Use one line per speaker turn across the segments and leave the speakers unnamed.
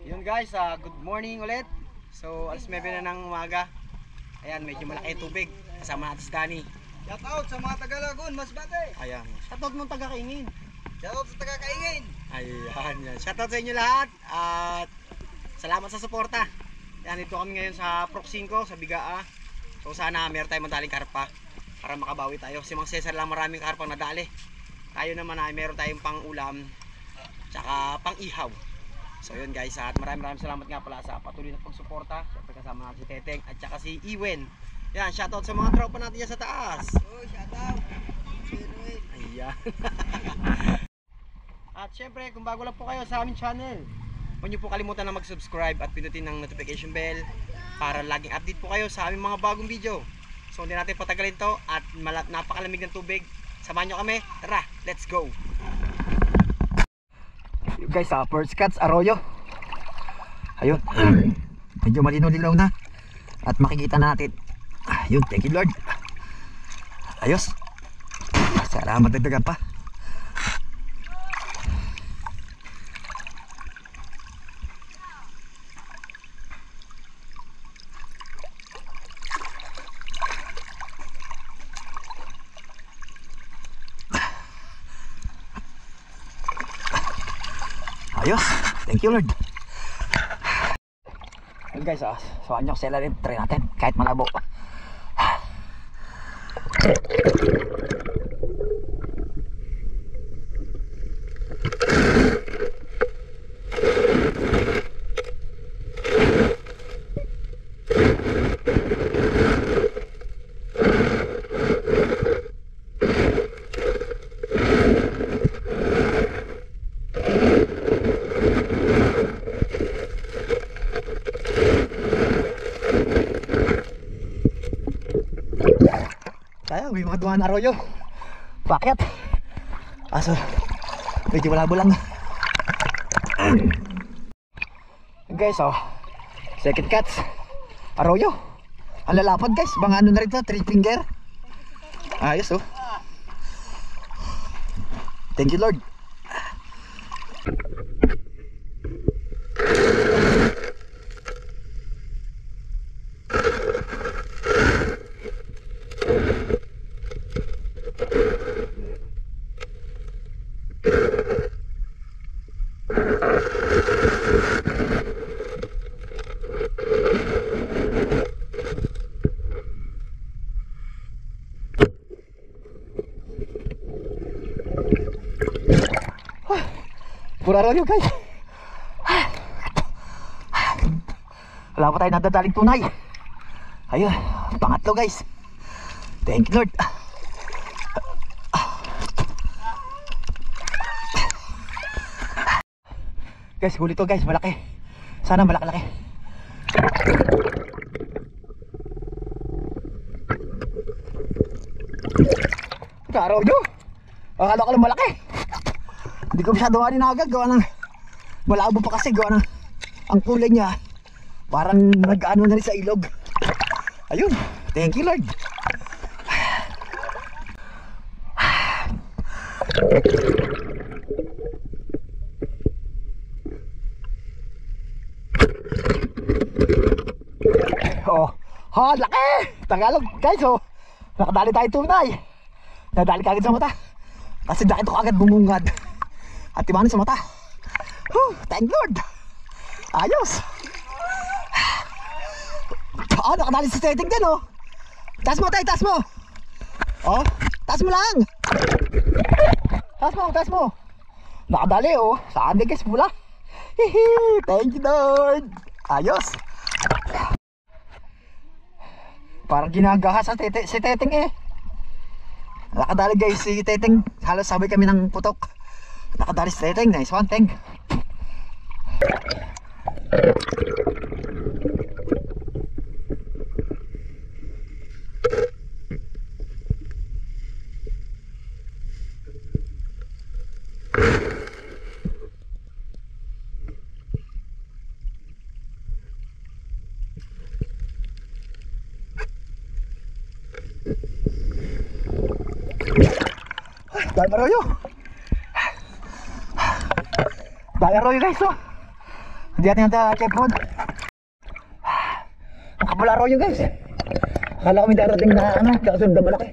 Yun guys, good morning ulit. So alas 9 na ng umaga. Ayan, medyo malaki tubig. Kasama natin si Danny.
Shout out sa mga taga-Lagun, Masbate.
Ayan, shoutout mong taga-Kaingin.
Shout out sa taga-Kaingin.
Ayan, yan. Shoutout sa inyo lahat. At salamat sa suporta. Yan, dito kami ngayon sa Proc 5 sa Bigaa. So sana meron tayong madaling karpa para makabawi tayo. Si Mang Cesar lang maraming karpang nadali. Tayo naman ay meron tayong pang ulam tsaka pang ihaw. So yun guys, at maraming salamat nga pala sa patuloy na pagsuporta. Siyempre kasama natin si Teteng at saka si Iwen. Yan, shoutout sa mga tropa natin yan sa taas.
Oh, shout out.
Ayan. At syempre, kung bago lang po kayo sa aming channel, huwag niyo po kalimutan na mag-subscribe at pindutin ng notification bell para laging update po kayo sa aming mga bagong video. So hindi natin patagalin to at napakalamig ng tubig. Samahan nyo kami. Tara, let's go. Yung guys, first cuts, arroyo. Ayun. Medyo malinaw-linaw na. At makikita na natin. Ayun, thank you Lord. Ayos. Salamat dagdagan pa. Ayos, thank you Lord. Yun guys, suwan nyo celery try natin kahit malabo. Sayang, may mga dumaan arroyo. Pakyat. Aso, medyo malabo lang. Guys, second cuts, arroyo. Ang lalapad guys, mga ano na rin to, 3 finger. Ayos Thank you Lord. Pura arroyo guys. Wala pa tayo nadadaling tunay. Ayun, pangatlo guys. Thank you Lord. Guys, huli to guys, malaki. Sana malaki-laki. Arroyo. Akala ko lang malaki. Hindi ko masyado agad gawa ng malabo pa kasi gawa ng ang kulay niya parang nag-ano na rin sa ilog. Ayun, thank you Lord. Laki! Tagalog guys, nakadali tayo tunay. Nadali kagad sa mata kasi dahil ko agad bumungad at timanin sa mata. Thank Lord. Ayos. Nakadali sa setting din Taas mo tayo, taas mo. Taas mo lang. Taas mo. Nakadali saan din guys, pula. Thank you Lord. Ayos. Parang ginagaha sa si Teteng Nakadali guys si Teteng. Halos sabay kami ng putok. Nakadali si Teteng. Nice one, Teng. Dahil arroyo. Dahil arroyo guys Hindi natin nata check road. Ang kapal arroyo guys. Akala ko may darating na ano, kasunod na malaki.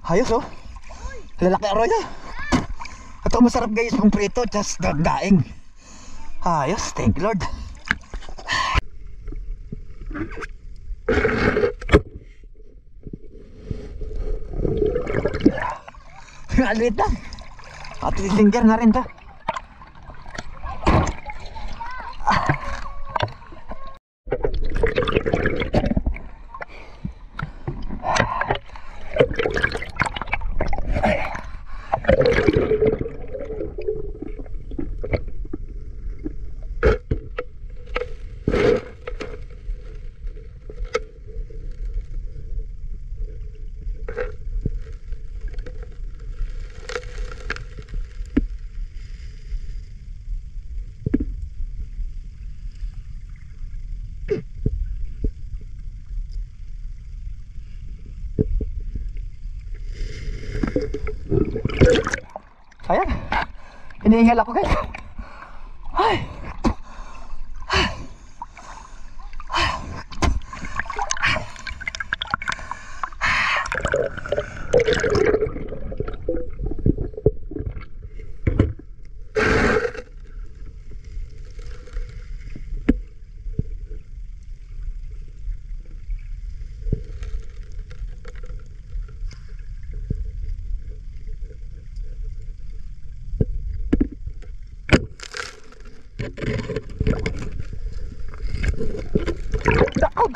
Ayos oh. Lalaki arroyo. Ito masarap guys kung prito, just daing. Ayos, thank you Lord. Alit lang. At finger na rin to. Ayan, hinihingal ako guys. Ay.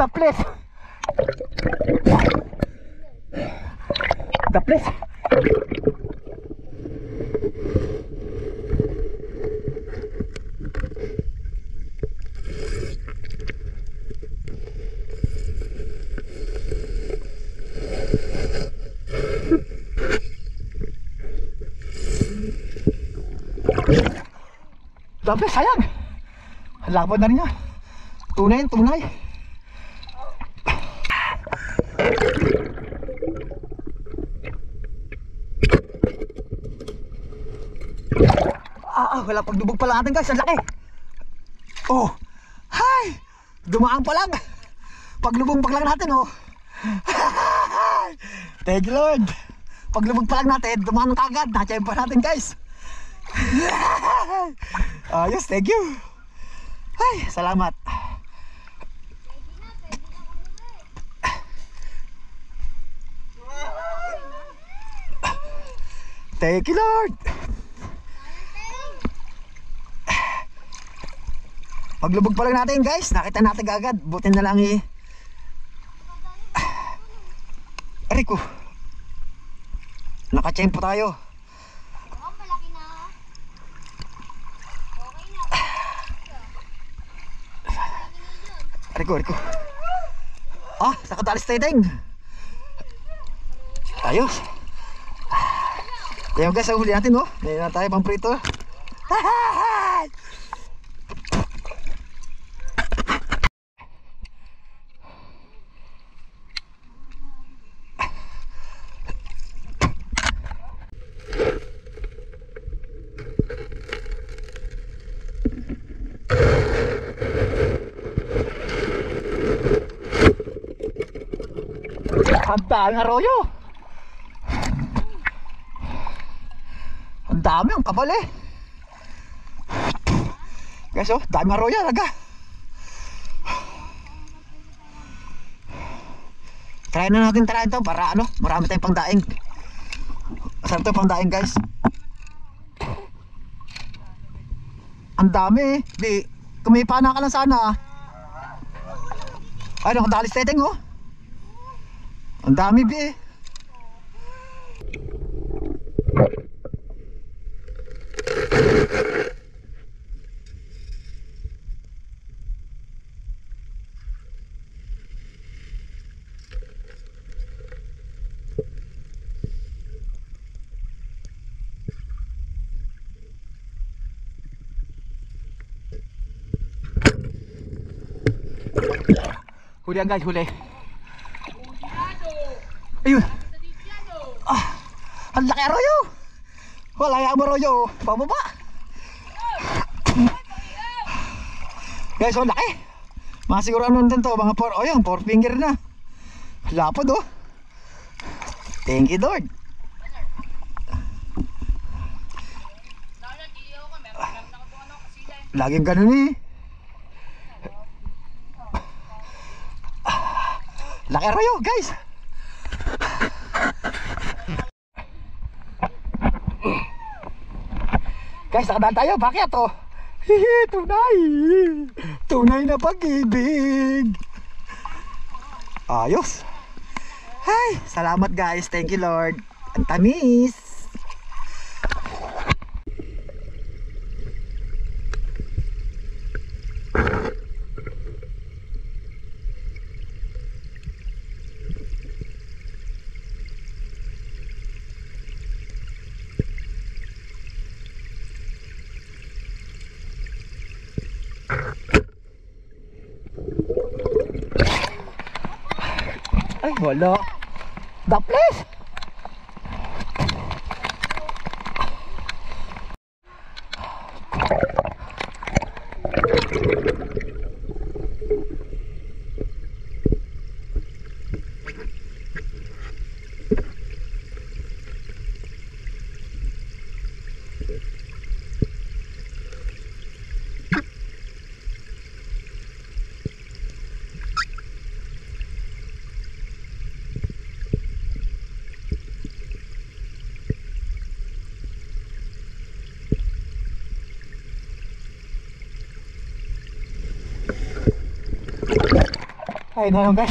The place. The place. The place, sayang. Labad na rin niya. Tunay, tunay. Wala pagdubog pa lang natin guys, ang laki. Oh, hi! Dumaan pa lang. Paglubog pa lang natin oh. Thank you Lord. Paglubog pa lang natin, dumaan kagad. Nachayin pa natin guys. Yes, thank you. Ay, salamat. Thank you Lord. Paglubog pa lang natin guys, nakita natin agad. Buti na lang Rico, nakachempo tayo.
Oh, malaki na. Okay na.
Rico. Ah, nakatalis tayo ding. Ayos. Kaya guys, ang huli natin oh. Ngayon na tayo pang prito. Ang daming arroyo. Ang dami, ang kapal eh. Guys oh, daming arroyo talaga. Try na natin to para ano, marami tayong pangdaing. Masarap to pangdaing guys. Ang dami eh. Di, kumipana ka lang sana. Ay, nakadalis teteng oh. Ang dami bi eh. Huli yan guys, huli. Ayun. Ang laki Arroyo. Wala yung Arroyo. Pababa. Guys, ang laki. Mga siguro ano din to, mga 4, oh yan, 4 finger na. Lapad oh. Thank you Lord. Laging ganun eh. Laki Arroyo guys. Guys, nakadaan tayo. Bakit oh? Hihi, tunay. Tunay na pag-ibig. Ayos. Ay, salamat guys. Thank you Lord. Ang tamis. Ay, wala. Daples. Ay, naman guys.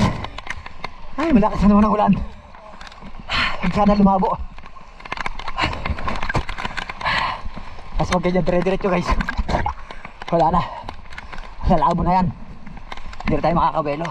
Ay, malakas na naman ang ulan. Sana lumabo. Tapos pag ganyan dire-diretso guys, wala na. Lalabo na yan. Hindi na tayo makakabelo.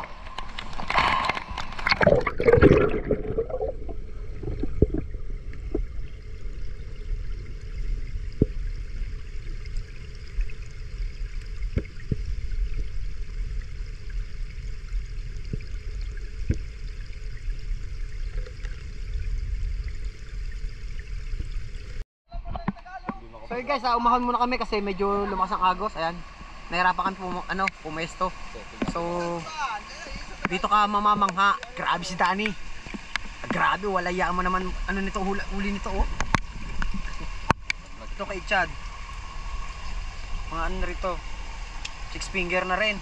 So yun guys, umahon muna kami kasi medyo lumakas ang agos. Ayan, nahirapan kami pumesto. So dito ka mamamangha. Grabe si Danny. Grabe, wala yaan mo naman ano nito, huli nito oh. Ito kay Chad. Mga ano rito, 6 finger na rin.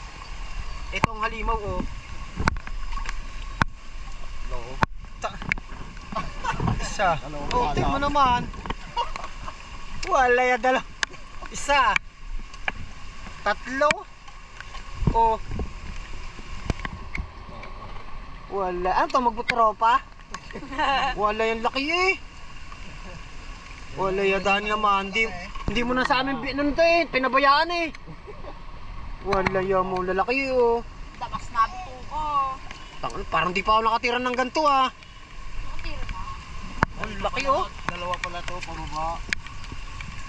Itong halimaw oh. Hello. Isa. Oh, tingnan mo naman. Wala ya dalawa. Isa. Tatlo. Oh. Wala. Ano to, magbutropa? Wala yung laki eh. Wala ya Dani naman. Hindi mo na sa amin to eh. Pinabayaan eh. Wala ya mo lalaki oh.
Damas na bito ko.
Parang di pa ako nakatira ng ganito ah.
Nakatira na.
Ang laki oh.
Dalawa pala to, pababa.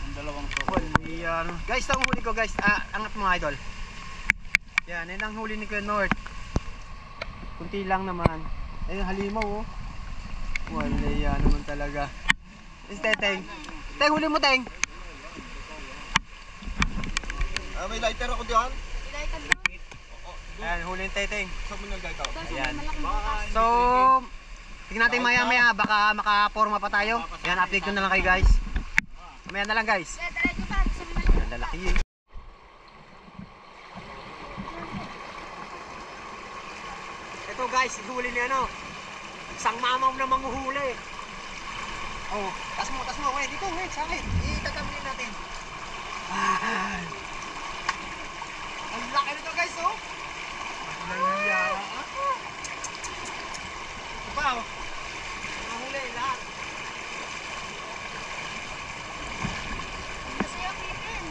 Ang dalawang to.
Yan. Guys, ang huli ko guys. Angat mga idol. Yan, yan ang huli ni Kuya North. Kunti lang naman. Ayun, halimaw oh. Wala yan naman talaga. Is Teteng. Teng, huli mo Teng.
May lighter ako diyan.
Ilay ka doon.
Ayan, huli yung Teteng.
Saan mo nagay ka?
Ayan.
Malaking bukas.
So, tignan natin maya-maya. Baka makaporma pa tayo. Yan, update ko na lang kayo guys. Mamaya na lang guys.
Diretso pa. Sabi na.
Ang lalaki eh. Ito guys, huli ni ano. Isang mamaw na manguhuli. Oh, tas mo, wait, dito, wait, sa akin. Itatambulin natin. Ang laki nito guys, oh. Ito pa, oh. Mahuli, lahat.
Masaya kitin.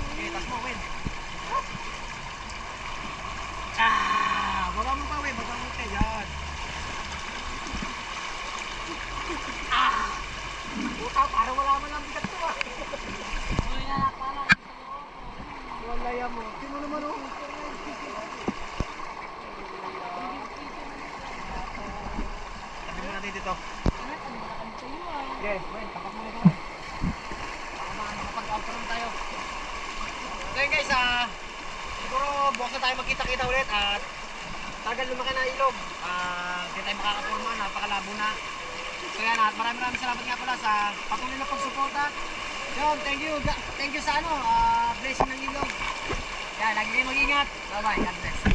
Okay, tas mo, wait. Baba mo pa, wait, baba mo pa, yan. Puta, parang wala man lang bigat to, ah.
Uy, nalakala.
Wala yan mo. Tingnan mo naman, oh. Patuloy ko rin. Baka makapag-outro na tayo. So yun guys, siguro bukas na tayo magkita-kita ulit at tagal lumaki na ilog. Hindi tayo makakapurma, napakalabo na. So yan, at maraming salamat nga pala sa patuloy na pagsuporta. Yun, thank you. Thank you sa blessing ng ilog. Yan, lagi kayo mag-ingat. Bye-bye. God bless.